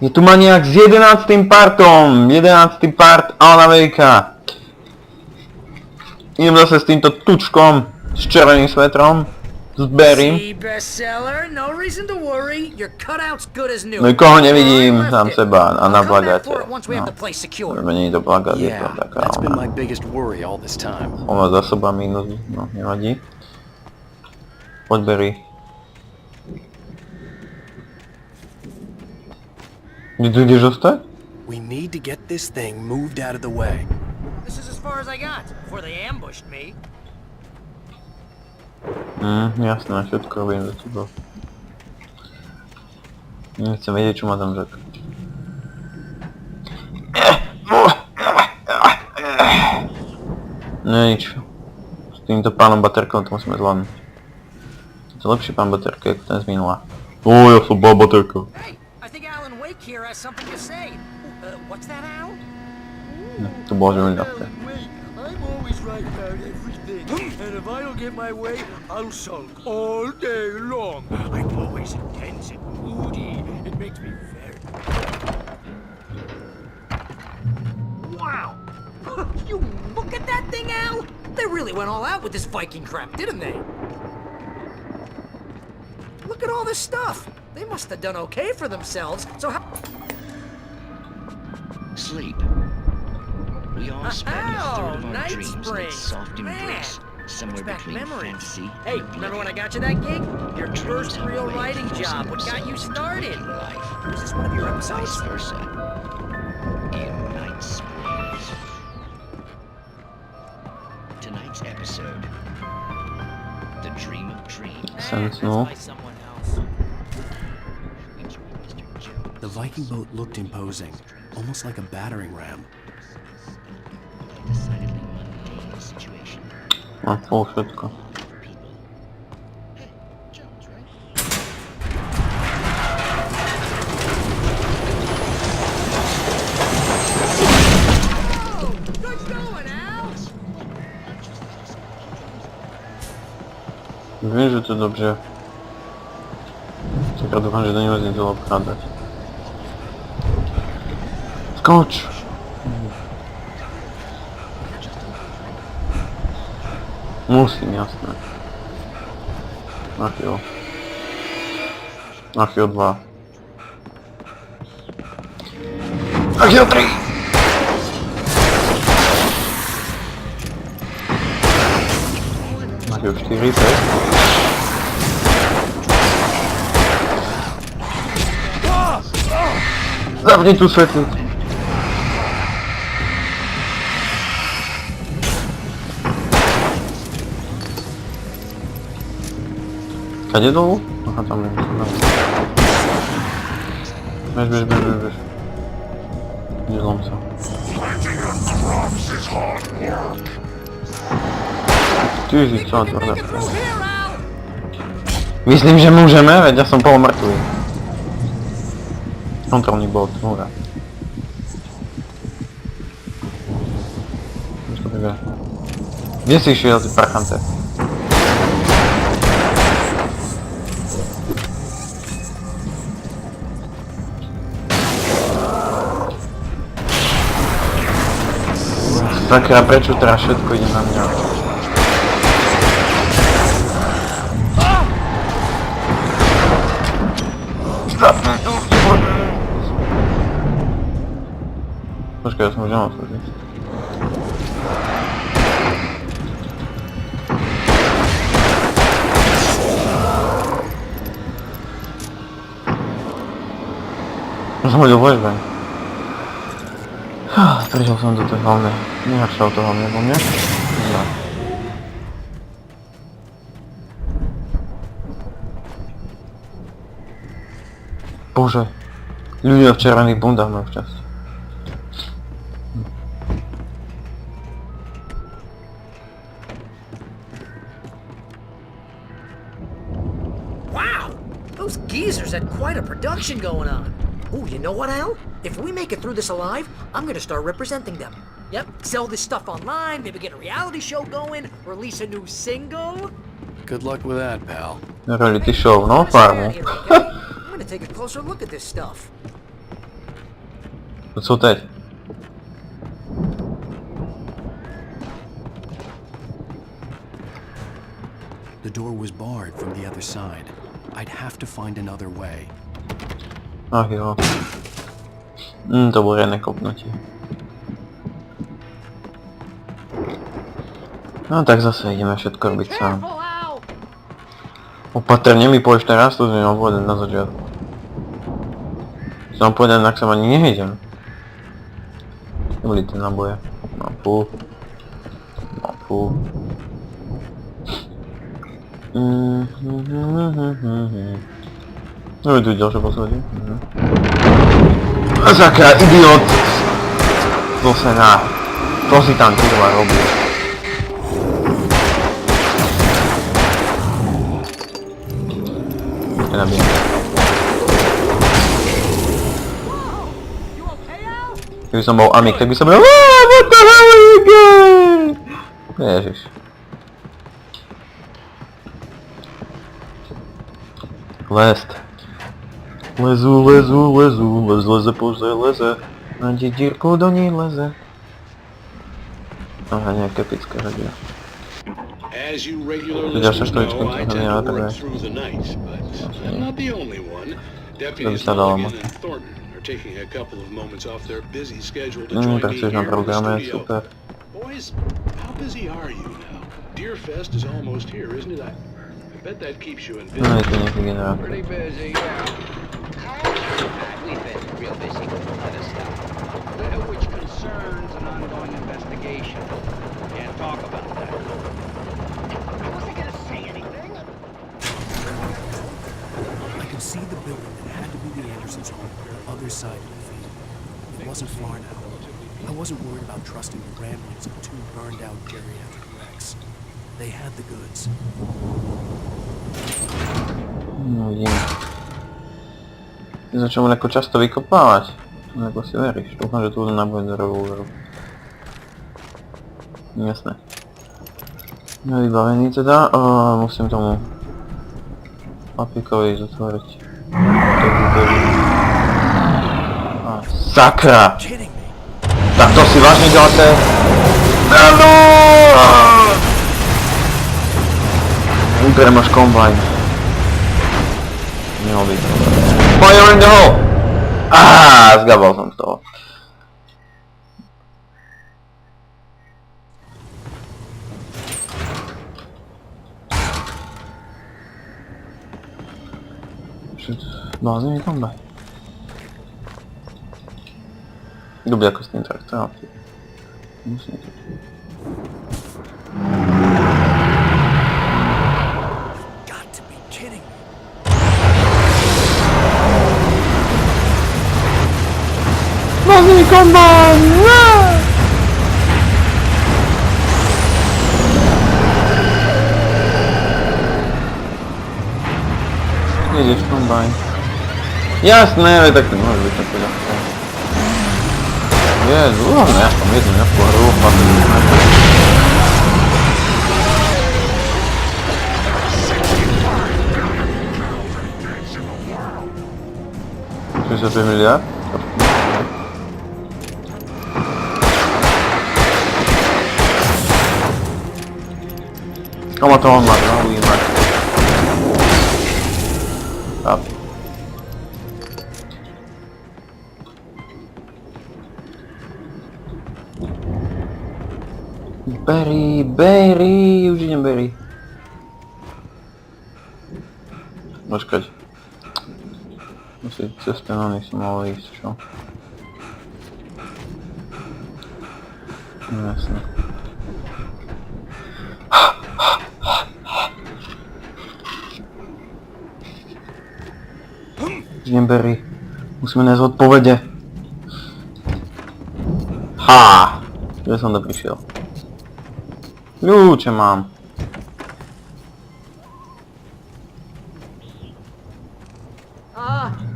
Je tu maniak s 11. partom! 11. part Alana Wakea. Idem zase s týmto tučkom, s červeným svetrom, s Barrym. Nikoho nevidím, sám seba a na plagáte. No, nie je to plagát, je to taká ona. Ona zásoba mínus, no nevadí. Poď Barry. Tu ideš zostať? We need to get this thing moved out of the way. This is as far as I got before they ambushed me. Jasné, všetko robím za teba. Nechcem vedieť, čo ma tam řekl. No nič. S týmto pánom baterkom to musíme zvládnuť. To je lepší pán baterka, ako ten z minula. Ja som bol baterka. Here has something to say. What's that, Al? To bolo že veľmi ľahké. I'm always right about everything. And if I don't get my way, I'll sulk all day long. I'm always intense and moody. It makes me very... Wow! You look at that thing, Al! They really went all out with this Viking crap, didn't they? Look at all this stuff! They must have done okay for themselves, so how... Sleep. We all spend a third of our dreams in that soft embrace, somewhere between fantasy and Hey, remember when I got you that gig? Your first real writing job, what got you started? Was this one of your episodes? Vice versa. In night springs. Tonight's episode, The Dream of Dreams. Sense, no? The Viking boat looked imposing, almost like a battering ram. Decidedly mundane situation. No, to všetko. Viem, že to je dobře. Čaká dúfam, že do neho zničilo obchádzať. Skoč! Musím, jasné. Na chvíľu. Na chvíľu 2. Na chvíľu 3! Na chvíľu 4, 5. Zapni tú svetlicu. Kade dolu? Aha, tam je. Bež. Nezlom sa. Ty si čo, tvrdá. Myslím, že môžeme, veď ja som polomrtvý. Kontrolný bod, hurá. Kde si išiel, ty parchante? Sakra, prečo teraz všetko ide na mňa? Počkaj, ja som už nemal slúžiť. Som hodil flashbang. Prišiel som do tej hlavnej. Nehačal to hlavne po mne. No. Bože. Ľudia v červených bundách majú šťastie. Wow! Those geezers had quite a production going on. Ooh, you know what, Al? If we make it through this alive, I'm gonna start representing them. Yep, sell this stuff online, maybe get a reality show going, release a new single. Good luck with that, pal. Reality show, no? Farme. I'm gonna take a closer look at this stuff. To co teď? The door was barred from the other side. I'd have to find another way. Ach jo. To bude nekopnutie. No tak zase ideme všetko robiť sám. Opatrne mi povieš teraz, to som povedať na začiatku. Som povedať, ak som ani nejdem. Neboli tie naboje. No fú. No fú. No je tu ďalšie posledie. Sakra, idiot! Zase na... To si tam kurva robí. Nenabijem. Keby som bol amik, tak by som bol... What the hell are you doing? Ježiš. Lest. Lezu, leze po železe. Na dírku do ní leze. Aha, nejaké epické radio. As you regular listeners know, I tend to work through the night, but I'm not the only one. Deputies Mulligan and Thornton are taking a couple of moments off their busy schedule to join me here in the studio. Boys, how busy are you now? Deerfest is almost here, isn't it? I bet that keeps you in business. Pretty busy, yeah. We've been real busy with other stuff, which concerns an ongoing investigation. Can't talk about that. I wasn't gonna say anything. I could see the building that had to be the Andersons' home on the other side of the field. It wasn't far now. I wasn't worried about trusting the ramblings of two burned-out geriatric wrecks. They had the goods. No vidíme. Začal mleko často vykopávať. Mleko si veríš. Dúfam, že tu nabude do revolveru. Jasné. No vybavený teda. Musím tomu papíkovi zatvoriť. Sakra! Tak to si vážne děláte? Áno! Úplne máš kombajn. Mělo být. Fire in the hole! Zgabal jsem z toho. Blázný kombajn. Dobrý jako s tím traktorem. Musím to. Blázný kombajn! Ježiš, kombajn. Jasné, tak to môže byť také ľahké. Jezu, no ja som jednu nejakú hru, $65 miliard? Kamo to on má, no uvidíme. Up. Barry, už idem Barry. Počkať. Musí cez ten oný som mal ísť, čo? No jasne. Idem Barry. Musíme nájsť odpovede. Kde som to prišiel? Kľúče mám.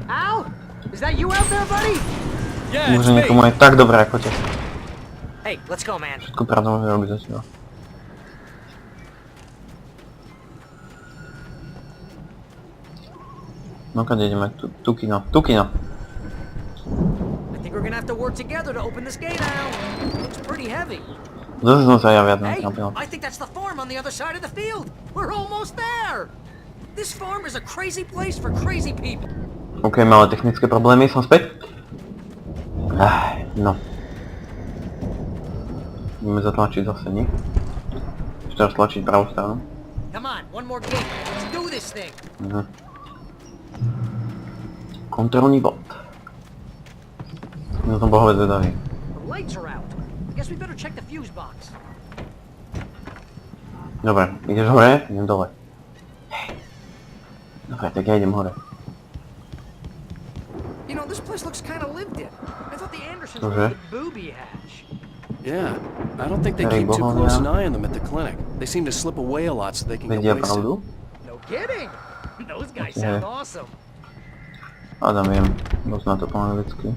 Al? Is that you out there, buddy? Môže niekomu aj tak dobré ako teba. Hey, let's go, man. Všetko pravda môže robiť za teba. No kade ideme? Tu kino. Tu kino. I think we're gonna gonna have to work together to open this gate out. Looks pretty heavy. Zase som sa ja viac Hey, nechápil. I think that's the farm on the other side of the field. We're almost there. This farm is a crazy place for crazy people. OK, malé technické problémy, som späť. No. Ideme zatlačiť zase, nie? Ešte raz tlačiť pravú stranu. Come on, one more gate. Let's do this thing. Kontrolný bod. Ja som bohovec zvedavý. The lights are out. I guess we better check the fuse box. Dobre, ideš hore? Idem dole. Hej. Dobre, tak ja idem hore. You know, this place looks kind of lived in. I thought the Andersons Okay. were the booby hatch. Yeah, I don't think they Hey, keep too Bohemia. close an eye on them at the clinic. They seem to slip away a lot so they can get Vedia wasted. pravdu? No kidding. Those guys Okay. sound awesome. Adam viem, dosť na to po anglicky.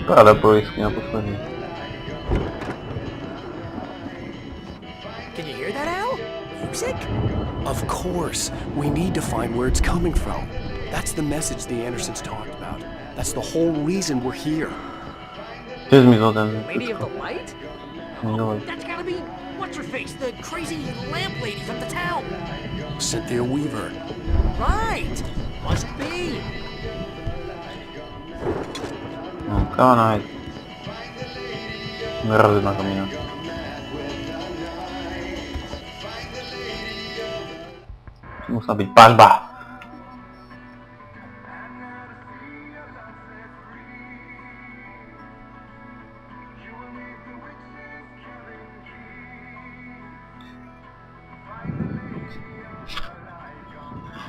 Paráda poisky na poslední. Can you hear that, Al? Music? Of course, we need to find where it's coming from. That's the message the Andersons talked about. That's the whole reason we're here. Tiež zmizol ten... Lady of the Light? Minulý. That's gotta be what's her face, the crazy lamp lady from the town. Cynthia Weaver. Right. Must be. No, káva nájď. Narazit na komína. Musela byť pažba.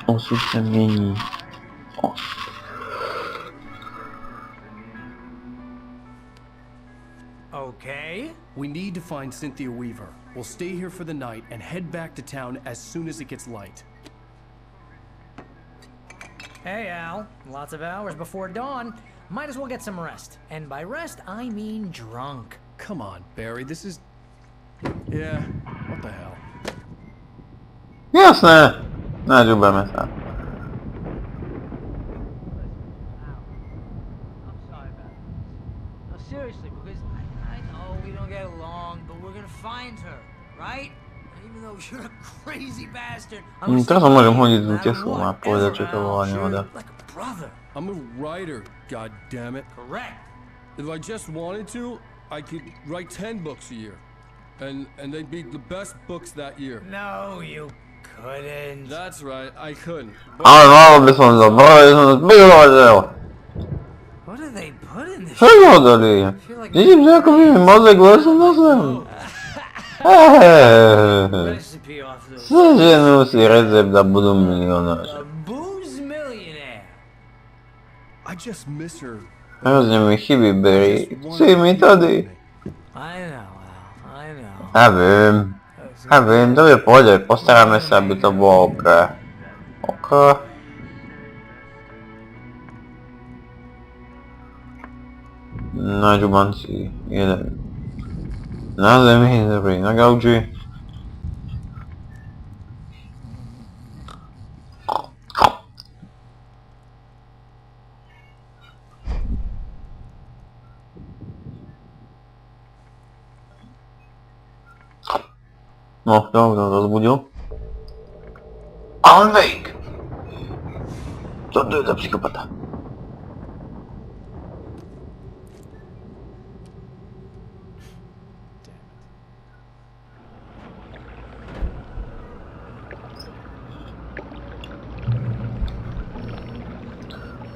Osud se mění. Okay. We need to find Cynthia Weaver. We'll stay here for the night and head back to town as soon as it gets light. Hey, Al. Lots of hours before dawn. Might as well get some rest. And by rest, I mean drunk. Come on, Barry, this is... Yeah, what the hell? Jasné. Naďubeme sa. I'm sorry about this. No, seriously, because I know we don't get along, but we're gonna find her, right? And even though you're a crazy bastard, I'm Teraz sa môžem hodiť z útesu a povedať, čo to bola nehoda. like a brother. I'm a writer, goddammit. Correct. If I just wanted to, I could write 10 books a year. And they'd be the best books that year. No, you couldn't. That's right, I couldn't. Ale malo by som zabrali, som zbyložil. What do they put in this? Čo ho dali? Vidím, že ako mi mozek lesol na zem. Recipe off the Zaženú si recept a budú milionáři. booze millionaire. I just miss her. Hrozne mi chybí, Barry. Si mi tady. I know, Al. I know. Ja viem, dobre, pôjde, postaráme sa, aby to bolo OK. OK. Na žubanci, jeden. Na zemi, druhý na gauči. No, to rozbudil. Alan Wake! Co to je za psychopata?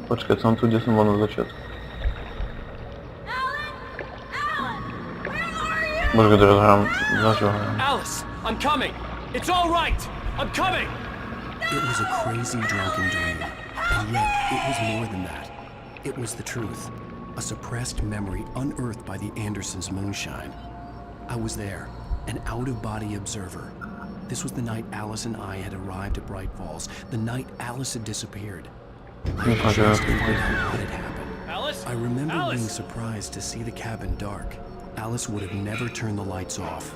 Počkaj, som tu, kde som bol na začiatku. Možno teraz hrám, na čo hrám? Alice, I'm coming! It's all right! I'm coming! It was a crazy drunken dream, and yet it was more than that. It was the truth, a suppressed memory unearthed by the Andersons' moonshine. I was there, an out-of-body observer. This was the night Alice and I had arrived at Bright Falls, the night Alice had disappeared. I had a chance to find out what had happened. Alice? I remember being surprised to see the cabin dark. Alice would have never turned the lights off.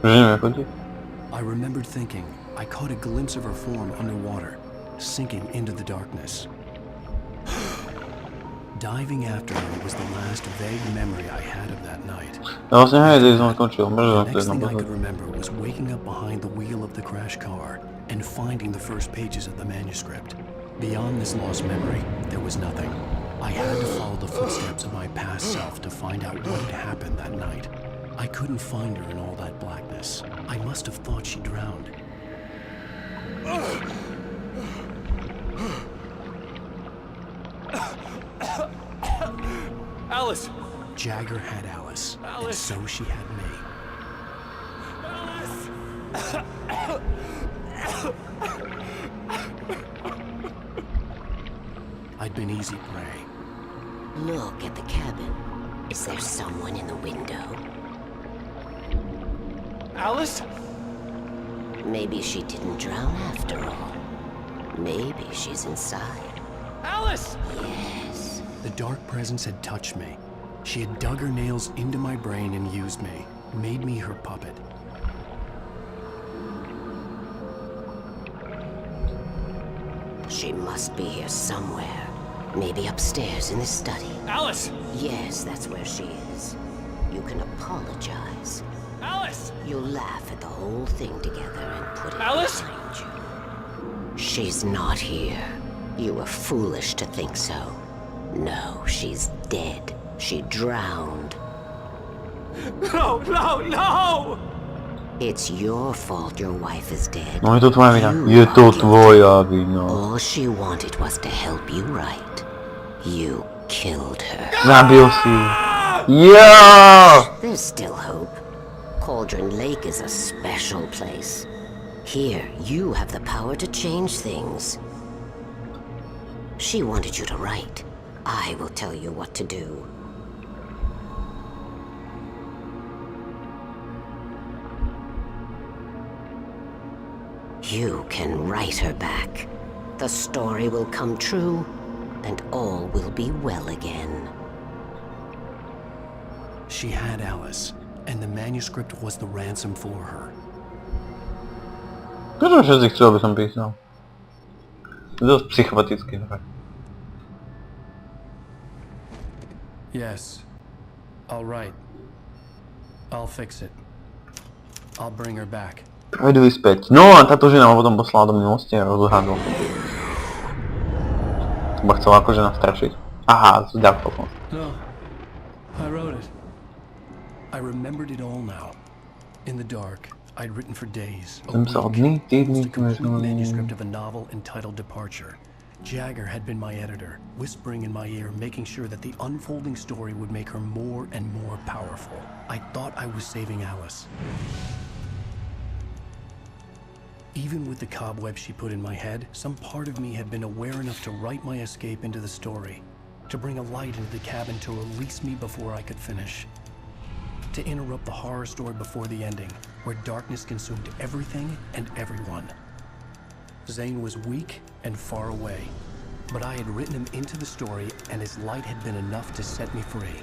I remembered thinking I caught a glimpse of her form underwater, sinking into the darkness. Diving after her was the last vague memory I had of that night. The next thing I could remember was waking up behind the wheel of the crash car and finding the first pages of the manuscript. Beyond this lost memory, there was nothing. I had to follow the footsteps of my past self to find out what had happened that night. I couldn't find her in all that blackness. I must have thought she drowned. Alice! Jagger had Alice, and so she had me. I'd been easy prey. Look at the cabin. Is there someone in the window? Alice? Maybe she didn't drown after all. Maybe she's inside. Alice! Yes. The dark presence had touched me. She had dug her nails into my brain and used me, made me her puppet. She must be here somewhere. Maybe upstairs in the study. Alice! Yes, that's where she is. You can apologize. Alice! You'll laugh at the whole thing together and put it Alice? behind you. She's not here. You were foolish to think so. No, she's dead. She drowned. No, no, no! It's your fault your wife is dead. No je to tvoja vina. You Je are to guilty. tvoja vina. All she wanted was to help you right. You killed her. Zabil si ju. Yeah! There's still hope. Cauldron Lake is a special place. Here, you have the power to change things. She wanted you to write. I will tell you what to do. You can write her back. The story will come true, and all will be well again. She had Alice, and the manuscript was the ransom for her. Prečo všetci chcú, aby som písal? Je dosť psychopatický. Yes. I'll write. I'll fix it. I'll bring her back. Vedu späť. No a táto žena ma potom poslala do minulosti a rozhádol. Chyba chcela akože nás strašiť. Aha, ďakujem som. No. I wrote it. I remembered it all now. In the dark, I'd written for days. A week. Almost a complete manuscript of a novel entitled Departure. Jagger had been my editor, whispering in my ear, making sure that the unfolding story would make her more and more powerful. I thought I was saving Alice. Even with the cobweb she put in my head, some part of me had been aware enough to write my escape into the story, to bring a light into the cabin to release me before I could finish, to interrupt the horror story before the ending, where darkness consumed everything and everyone. Zane was weak and far away, but I had written him into the story, and his light had been enough to set me free.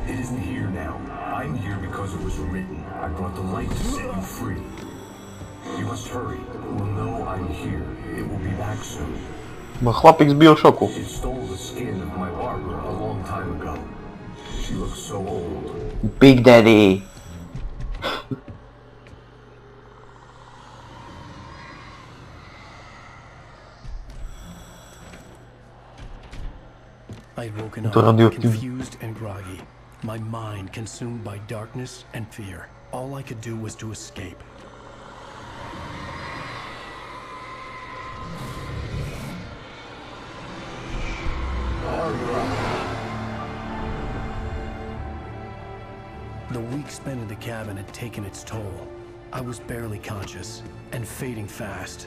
It isn't here now. I'm here because it was written. I brought the light to set you free. You must hurry. It will know I'm here. It will be back soon. Bo chłopik z Bioshoku. It stole the skin of my barber a long time ago. She looks so old. Big Daddy. I'd woken up, confused and groggy, my mind consumed by darkness and fear. All I could do was to escape. The week spent in the cabin had taken its toll. I was barely conscious and fading fast.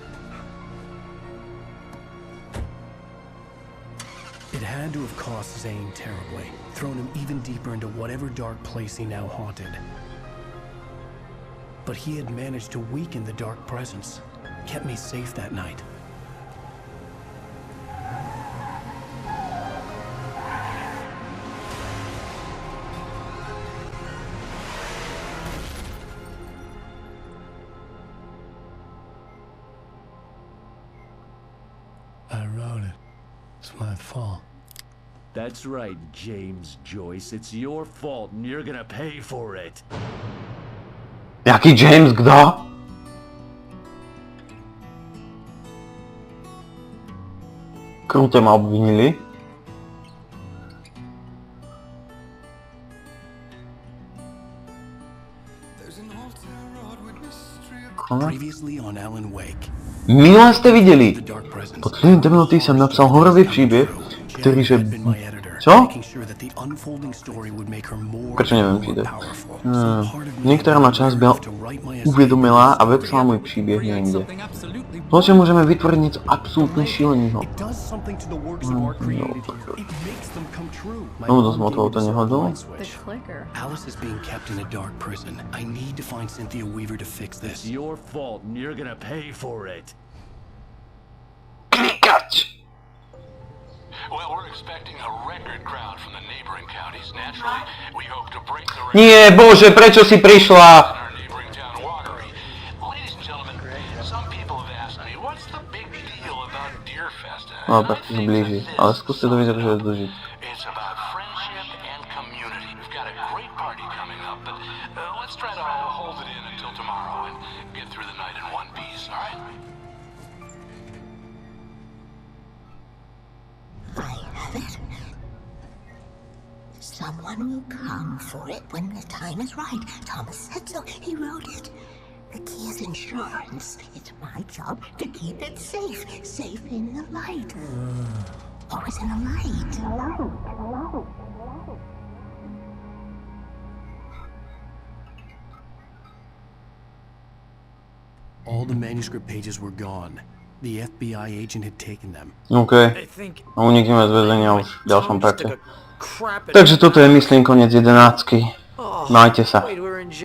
It had to have cost Zane terribly, thrown him even deeper into whatever dark place he now haunted. But he had managed to weaken the dark presence, kept me safe that night. I wrote it. It's my fault. That's right, James Joyce. It's your fault and you're gonna pay for it. Jaký James, kdo? Krutě ma obvinili. Previously on Alan Wake. Minule jste viděli. Pod vlivem temnoty jsem napsal hororový příběh, který že... Co? Prečo neviem čítať? Niektorá ma časť byla uvedomila a vepsala môj príbeh niekde. Spoločne môžeme vytvoriť niečo absolútne šíleného. No, dosť ma toho to nehodilo. Alice is being kept in a dark prison. I need to find Cynthia Weaver to fix this. It's your fault and you're gonna pay for it. Klikať! Well, we're expecting a record crowd from the neighboring counties. Naturally, we hope to break the record. Nie, bože, prečo si prišla? Our neighboring town, Watery. Ladies and gentlemen, some people have asked me, what's the big deal about Deerfest? No, tak to zblíži, ale skúste to vydržať dožiť. It's about friendship and community. We've got a great party coming up, but let's try to hold it in until tomorrow and get through the night in one piece, all right? I have it. Someone will come for it when the time is right. Thomas said so. He wrote it. The key is insurance. It's my job to keep it safe. Safe in the light. Always in the light. All the manuscript pages were gone. The FBI agent had taken them. OK. A unikneme z väzenia už v ďalšom parte. Takže toto je, myslím, koniec 11. Majte sa.